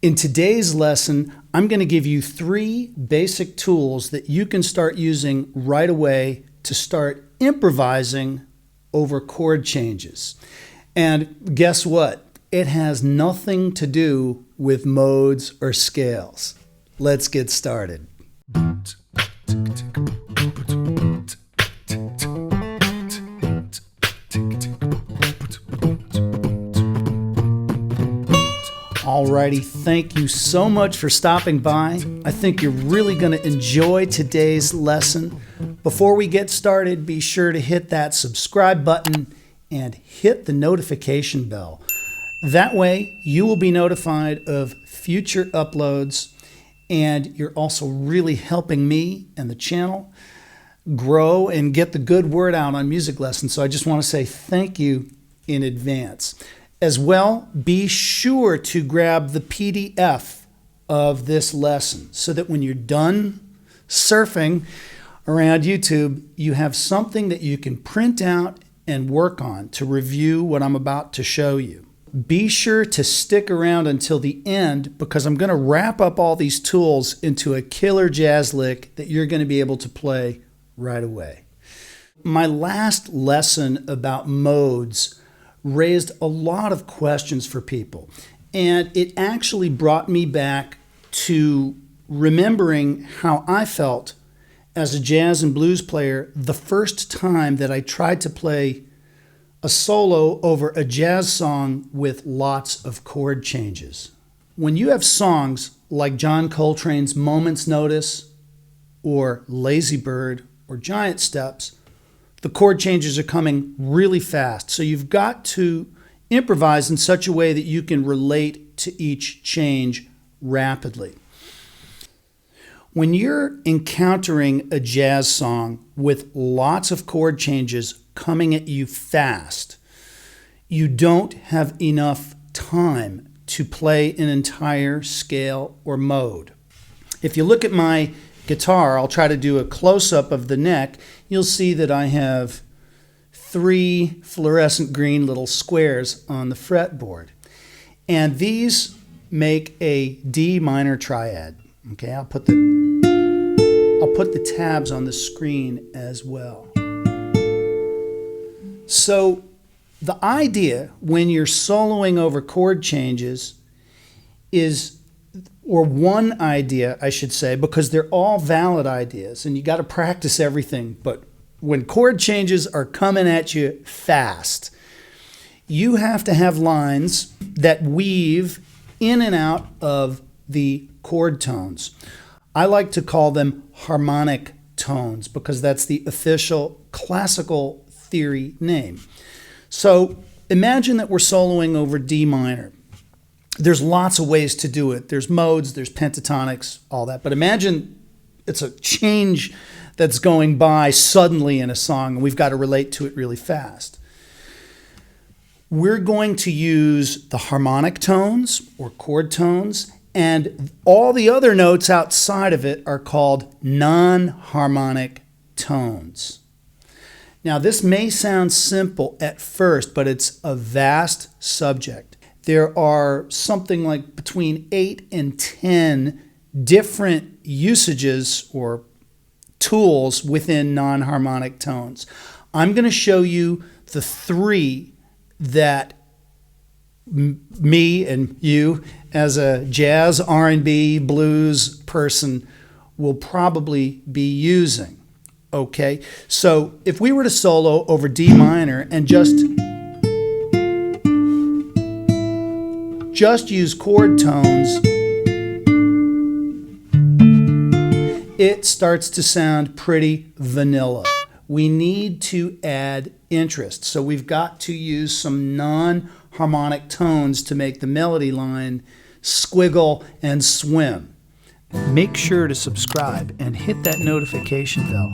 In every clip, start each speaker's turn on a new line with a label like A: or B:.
A: In today's lesson, I'm going to give you 3 basic tools that you can start using right away to start improvising over chord changes. And guess what? It has nothing to do with modes or scales. Let's get started. Alrighty, thank you so much for stopping by. I think you're really going to enjoy today's lesson. Before we get started, be sure to hit that subscribe button and hit the notification bell. That way, you will be notified of future uploads, and you're also really helping me and the channel grow and get the good word out on music lessons. So I just want to say thank you in advance. As well, be sure to grab the PDF of this lesson so that when you're done surfing around YouTube, you have something that you can print out and work on to review what I'm about to show you. Be sure to stick around until the end because I'm going to wrap up all these tools into a killer jazz lick that you're going to be able to play right away. My last lesson about modes raised a lot of questions for people, and it actually brought me back to remembering how I felt as a jazz and blues player the first time that I tried to play a solo over a jazz song with lots of chord changes. When you have songs like John Coltrane's Moment's Notice or Lazy Bird or Giant Steps, the chord changes are coming really fast. So you've got to improvise in such a way that you can relate to each change rapidly. When you're encountering a jazz song with lots of chord changes coming at you fast, you don't have enough time to play an entire scale or mode. If you look at my guitar, I'll try to do a close-up of the neck. You'll see that I have 3 fluorescent green little squares on the fretboard. And these make a D minor triad. Okay, I'll put the tabs on the screen as well. So the idea when you're soloing over chord changes is, or one idea, I should say, because they're all valid ideas and you got to practice everything. But when chord changes are coming at you fast, you have to have lines that weave in and out of the chord tones. I like to call them harmonic tones because that's the official classical theory name. So imagine that we're soloing over D minor. There's lots of ways to do it. There's modes, there's pentatonics, all that. But imagine it's a change that's going by suddenly in a song, and we've got to relate to it really fast. We're going to use the harmonic tones or chord tones, and all the other notes outside of it are called non-harmonic tones. Now, this may sound simple at first, but it's a vast subject. There are something like between 8 and 10 different usages or tools within non-harmonic tones. I'm going to show you the 3 that me and you as a jazz, R&B, blues person will probably be using. Okay, so if we were to solo over D minor and just use chord tones, it starts to sound pretty vanilla. We need to add interest. So we've got to use some non-harmonic tones to make the melody line squiggle and swim. Make sure to subscribe and hit that notification bell.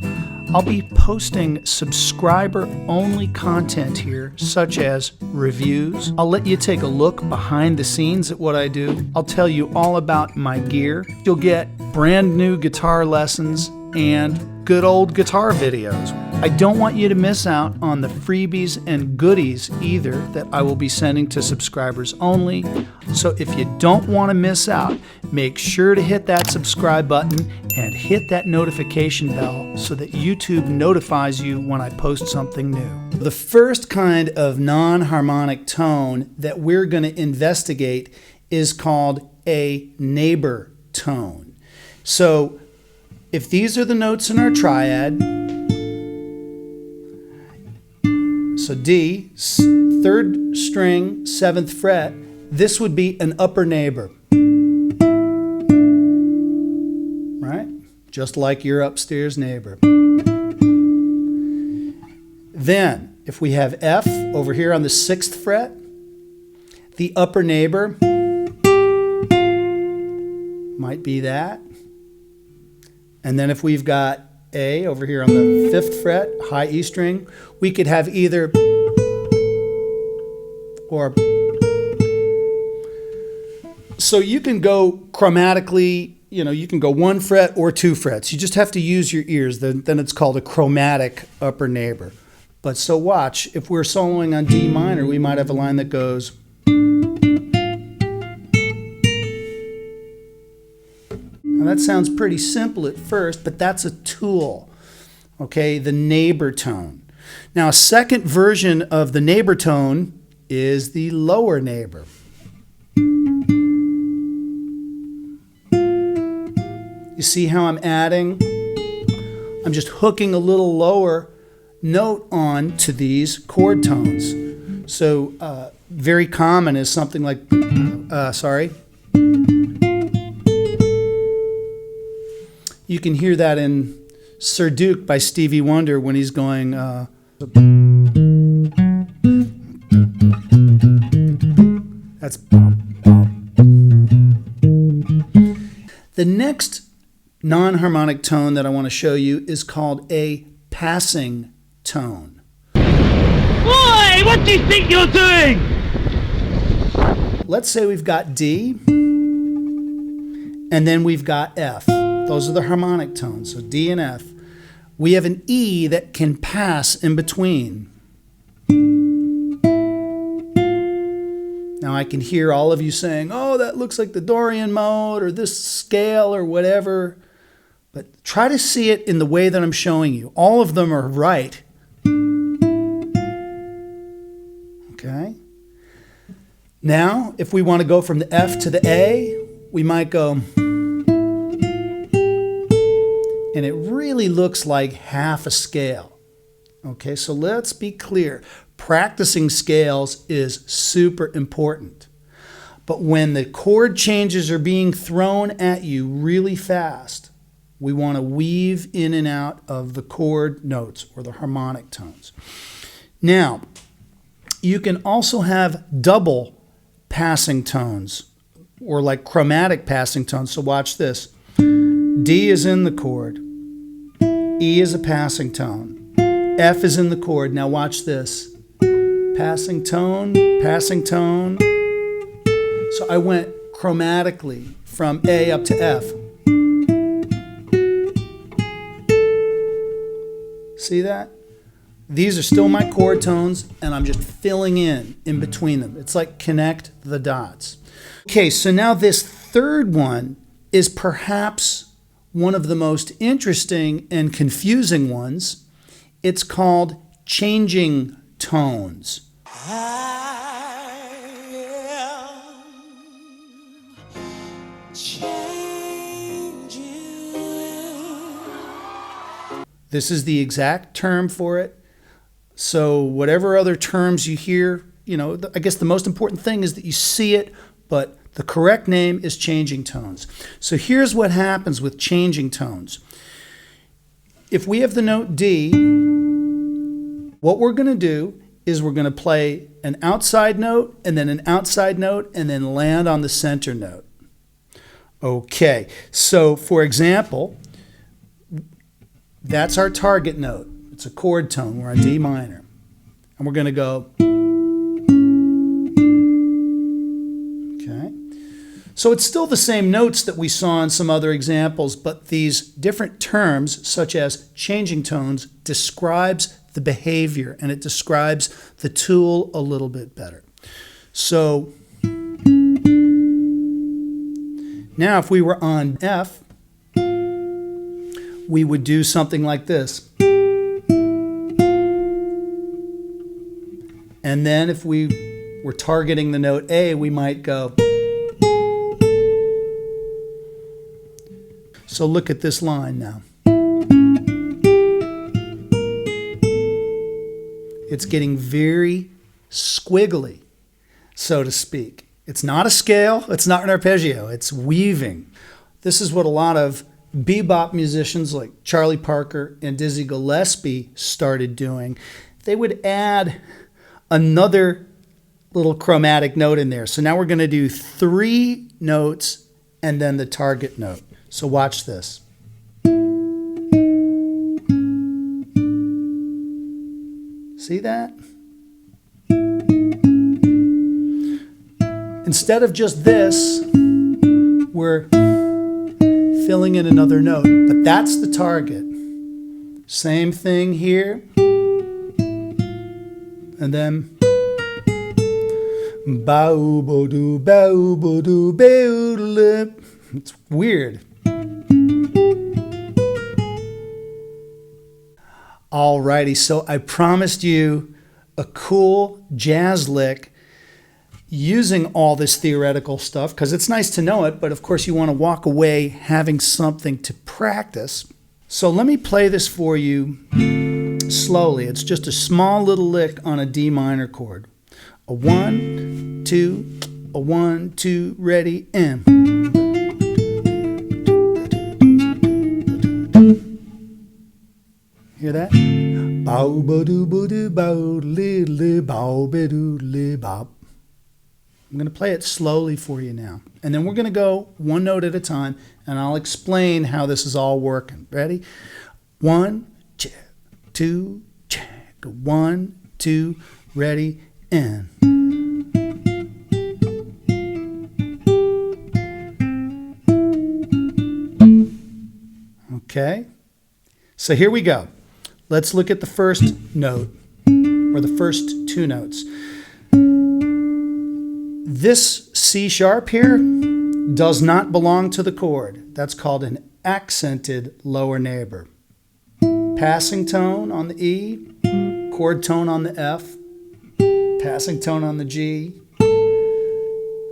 A: I'll be posting subscriber-only content here, such as reviews. I'll let you take a look behind the scenes at what I do. I'll tell you all about my gear. You'll get brand new guitar lessons and good old guitar videos. I don't want you to miss out on the freebies and goodies either that I will be sending to subscribers only. So if you don't want to miss out, make sure to hit that subscribe button and hit that notification bell so that YouTube notifies you when I post something new. The first kind of non-harmonic tone that we're going to investigate is called a neighbor tone. So if these are the notes in our triad, so D, 3rd string, 7th fret, this would be an upper neighbor, right? Just like your upstairs neighbor. Then, if we have F over here on the 6th fret, the upper neighbor might be that. And then if we've got A over here on the 5th fret, high E string, we could have either or. So you can go chromatically, you can go 1 fret or 2 frets. You just have to use your ears. Then it's called a chromatic upper neighbor. But so watch, if we're soloing on D minor, we might have a line that goes. Now that sounds pretty simple at first, but that's a tool, okay, the neighbor tone. Now a second version of the neighbor tone is the lower neighbor. You see how I'm adding? I'm just hooking a little lower note on to these chord tones. So very common is something like, You can hear that in Sir Duke by Stevie Wonder when he's going. That's. The next non-harmonic tone that I want to show you is called a passing tone.
B: Boy, what do you think you're doing?
A: Let's say we've got D, and then we've got F. Those are the harmonic tones, so D and F. We have an E that can pass in between. Now I can hear all of you saying, oh, that looks like the Dorian mode or this scale or whatever. But try to see it in the way that I'm showing you. All of them are right. Okay? Now, if we want to go from the F to the A, we might go. And it really looks like half a scale. Okay, so let's be clear. Practicing scales is super important. But when the chord changes are being thrown at you really fast, we want to weave in and out of the chord notes or the harmonic tones. Now, you can also have double passing tones or like chromatic passing tones. So watch this. D is in the chord. E is a passing tone. F is in the chord. Now watch this. Passing tone, passing tone. So I went chromatically from A up to F. See that? These are still my chord tones, and I'm just filling in between them. It's like connect the dots. Okay, so now this third one is perhaps one of the most interesting and confusing ones. It's called changing tones. This is the exact term for it. So whatever other terms you hear, I guess the most important thing is that you see it, but the correct name is changing tones. So here's what happens with changing tones. If we have the note D, what we're going to do is we're going to play an outside note and then an outside note and then land on the center note. Okay, so for example, that's our target note. It's a chord tone. We're on D minor. And we're going to go. Okay. So it's still the same notes that we saw in some other examples, but these different terms, such as changing tones, describes the behavior, and it describes the tool a little bit better. So now if we were on F, we would do something like this. And then if we were targeting the note A, we might go. So look at this line now. It's getting very squiggly, so to speak. It's not a scale, it's not an arpeggio, it's weaving. This is what a lot of bebop musicians like Charlie Parker and Dizzy Gillespie started doing. They would add another little chromatic note in there. So now we're going to do 3 notes and then the target note. So watch this. See that? Instead of just this, we're filling in another note, but that's the target. Same thing here. And then it's weird. Alrighty, so I promised you a cool jazz lick using all this theoretical stuff, because it's nice to know it, but of course you want to walk away having something to practice. So let me play this for you slowly. It's just a small little lick on a D minor chord. A 1, 2, a 1, 2, ready, and. Hear that? Bow ba doo ba doo bow li bow ba doo li bow. I'm going to play it slowly for you now. And then we're going to go one note at a time, and I'll explain how this is all working. Ready? 1, check, 2, check. 1, 2, ready, and. Okay? So here we go. Let's look at the first note, or the first 2 notes. This C sharp here does not belong to the chord. That's called an accented lower neighbor. Passing tone on the E, chord tone on the F, passing tone on the G,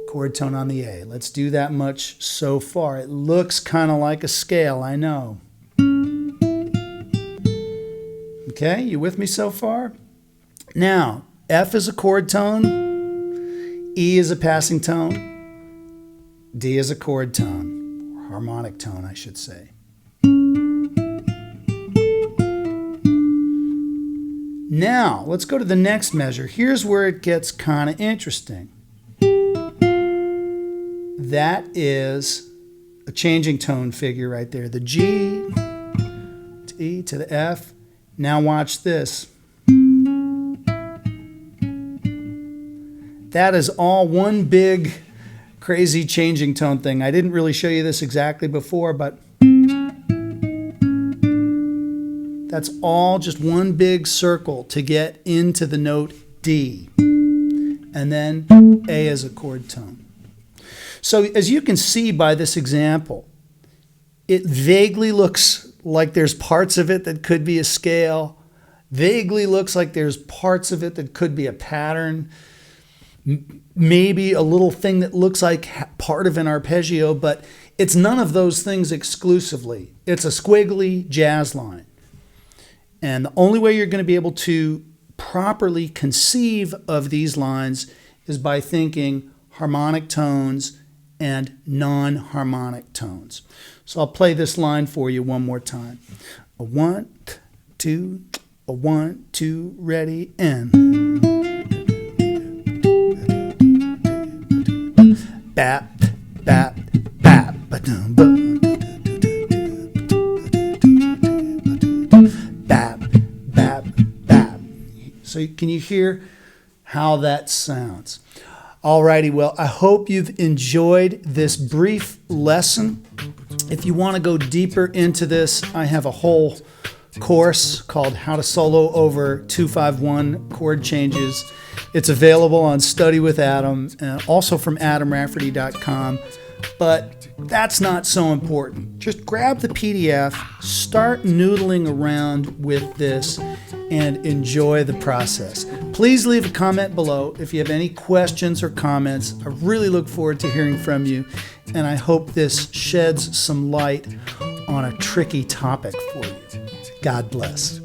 A: chord tone on the A. Let's do that much so far. It looks kind of like a scale, I know. Okay, you with me so far? Now, F is a chord tone, E is a passing tone, D is a chord tone, or harmonic tone, I should say. Now, let's go to the next measure. Here's where it gets kind of interesting. That is a changing tone figure right there. The G to E to the F. Now watch this. That is all one big crazy changing tone thing. I didn't really show you this exactly before, but that's all just one big circle to get into the note D. And then A is a chord tone. So as you can see by this example, it vaguely looks like there's parts of it that could be a scale, vaguely looks like there's parts of it that could be a pattern, maybe a little thing that looks like part of an arpeggio, but it's none of those things exclusively. It's a squiggly jazz line. And the only way you're going to be able to properly conceive of these lines is by thinking harmonic tones and non-harmonic tones. So I'll play this line for you one more time. A 1, 2, a 1, 2, ready, and. Bap, bap, bap, ba-dum, bap, bap, bap. So can you hear how that sounds? Alrighty, well, I hope you've enjoyed this brief lesson. If you want to go deeper into this, I have a whole course called How to Solo Over 251 Chord Changes. It's available on Study with Adam, and also from adamrafferty.com. But that's not so important. Just grab the PDF, start noodling around with this, and enjoy the process. Please leave a comment below if you have any questions or comments. I really look forward to hearing from you, and I hope this sheds some light on a tricky topic for you. God bless.